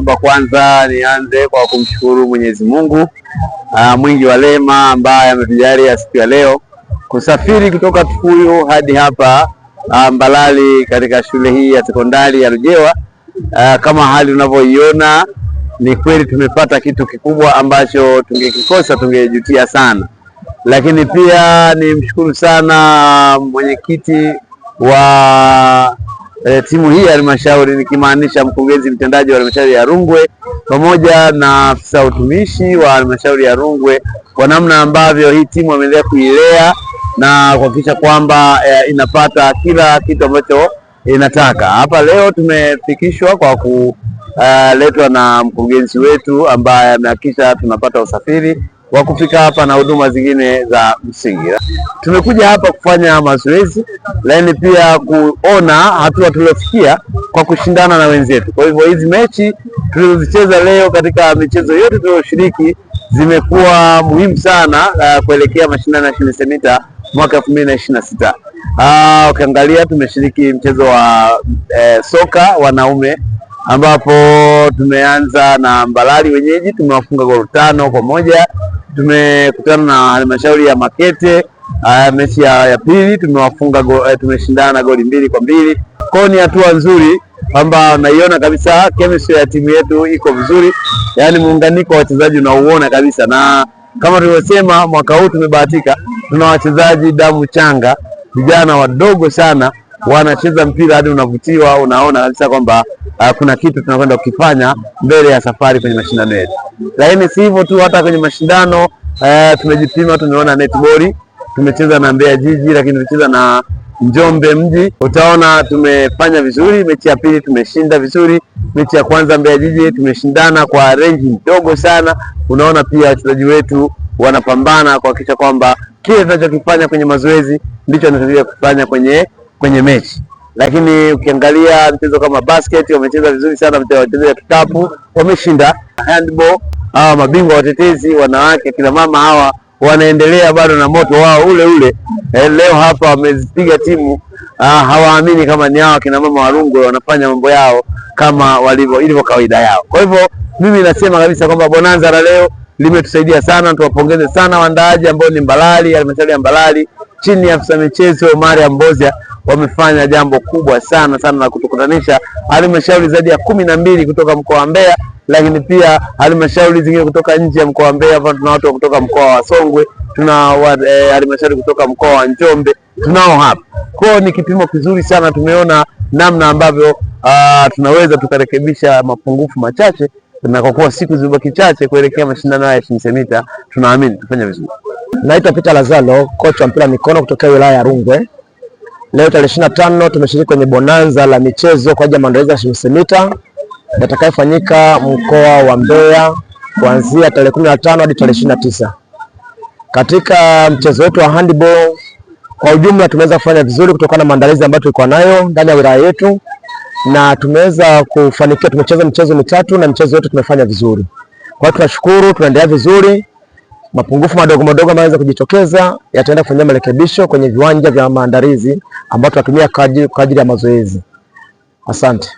naomba kwanza nianze kwa kumshukuru Mwenyezi Mungu mwingi wa rehema ambaye ametujalia siku ya leo kusafiri kutoka Tukuyu hadi hapa Mbalali katika shule hii ya sekondari ya Lujewa. Kama hali unavyoiona, ni kweli tumepata kitu kikubwa ambacho tungekikosa tungejutia sana, lakini pia nimshukuru sana mwenyekiti wa timu hii ya halmashauri, nikimaanisha mkurugenzi mtendaji wa halmashauri ya Rungwe pamoja na afisa utumishi wa halmashauri ya Rungwe kwa namna ambavyo hii timu ameendelea kuilea na kuhakikisha kwamba inapata kila kitu ambacho inataka. Hapa leo tumefikishwa kwa kuletwa na mkurugenzi wetu ambaye amehakikisha tunapata usafiri wa kufika hapa na huduma zingine za msingi. Tumekuja hapa kufanya mazoezi, lakini pia kuona hatua tuliofikia kwa kushindana na wenzetu. Kwa hivyo hizi mechi tulizozicheza leo, katika michezo yote tuliyoshiriki, zimekuwa muhimu sana kuelekea mashindano ya shule seneta mwaka 2026. Ukiangalia tumeshiriki mchezo wa soka wanaume, ambapo tumeanza na Mbalali wenyeji, tumewafunga goli 5-1. Tumekutana na halmashauri ya Makete mechi ya pili, tumewafunga tumeshindana goli 2-2. Kwa ni hatua nzuri kwamba naiona kabisa chemistry ya timu yetu iko vizuri, yaani muunganiko wa wachezaji unauona kabisa, na kama tulivyosema mwaka huu tumebahatika, tuna wachezaji damu changa, vijana wadogo sana, wanacheza mpira hadi unavutiwa, unaona kabisa kwamba kuna kitu tunakwenda kukifanya mbele ya safari kwenye mashindano yetu. Lakini si hivyo tu, hata kwenye mashindano tumejipima, tumeona netball, tumecheza na Mbeya Jiji, lakini tumecheza na Njombe Mji. Utaona tumefanya vizuri. Mechi ya pili tumeshinda vizuri, mechi ya kwanza Mbeya Jiji tumeshindana kwa range ndogo sana. Unaona pia wachezaji wetu wanapambana kuhakikisha kwamba kile tunachokifanya kwenye mazoezi ndicho tunatakiwa kufanya kwenye mechi. Lakini ukiangalia mchezo kama basket wamecheza vizuri sana, mchezo wa kikapu wameshinda. Handball hawa mabingwa watetezi wanawake, kina mama hawa wanaendelea bado na moto wao ule ule. Leo hapa wamezipiga timu, hawaamini kama ni hawa kina mama wa Rungwe wanafanya mambo yao kama ilivyo kawaida yao. Kwa hivyo mimi nasema kabisa kwamba bonanza la leo limetusaidia sana. Tuwapongeze sana waandaaji ambao ni Mbalali, halmashauri ya Mbalali chini ya afisa michezo Omari Ambozia, wamefanya jambo kubwa sana la kutukutanisha halmashauri zaidi ya 12 kutoka mkoa wa Mbeya, lakini pia halmashauri zingine kutoka nje ya mkoa wa Mbeya. Tuna watu kutoka mkoa wa Songwe, tuna halmashauri kutoka mkoa wa Njombe, tunao hapa. Kwa ni kipimo kizuri sana, tumeona namna ambavyo tunaweza tukarekebisha mapungufu machache, na kwa kuwa siku zibaki chache kuelekea mashindano haya ya shule seneta, tunaamini tufanye vizuri. Naitwa Peter Lazalo, kocha wa mpira mikono kutoka wilaya ya Rungwe. Leo tarehe 25 tumeshiriki kwenye bonanza la michezo kwa ajili ya maandalizi ya shule seneta yatakayofanyika mkoa wa Mbeya kuanzia tarehe 15 hadi tarehe 29. Katika mchezo wetu wa handball kwa ujumla tumeweza kufanya vizuri kutokana na maandalizi ambayo tulikuwa nayo ndani ya wilaya yetu, na tumeweza kufanikiwa. Tumecheza michezo mitatu na mchezo wetu tumefanya vizuri. Kwa hiyo tunashukuru, tunaendelea vizuri. Mapungufu madogo ambayo yanaweza kujitokeza yataenda kufanyia marekebisho kwenye viwanja vya maandalizi ambayo tunatumia kwa ajili ya mazoezi. Asante.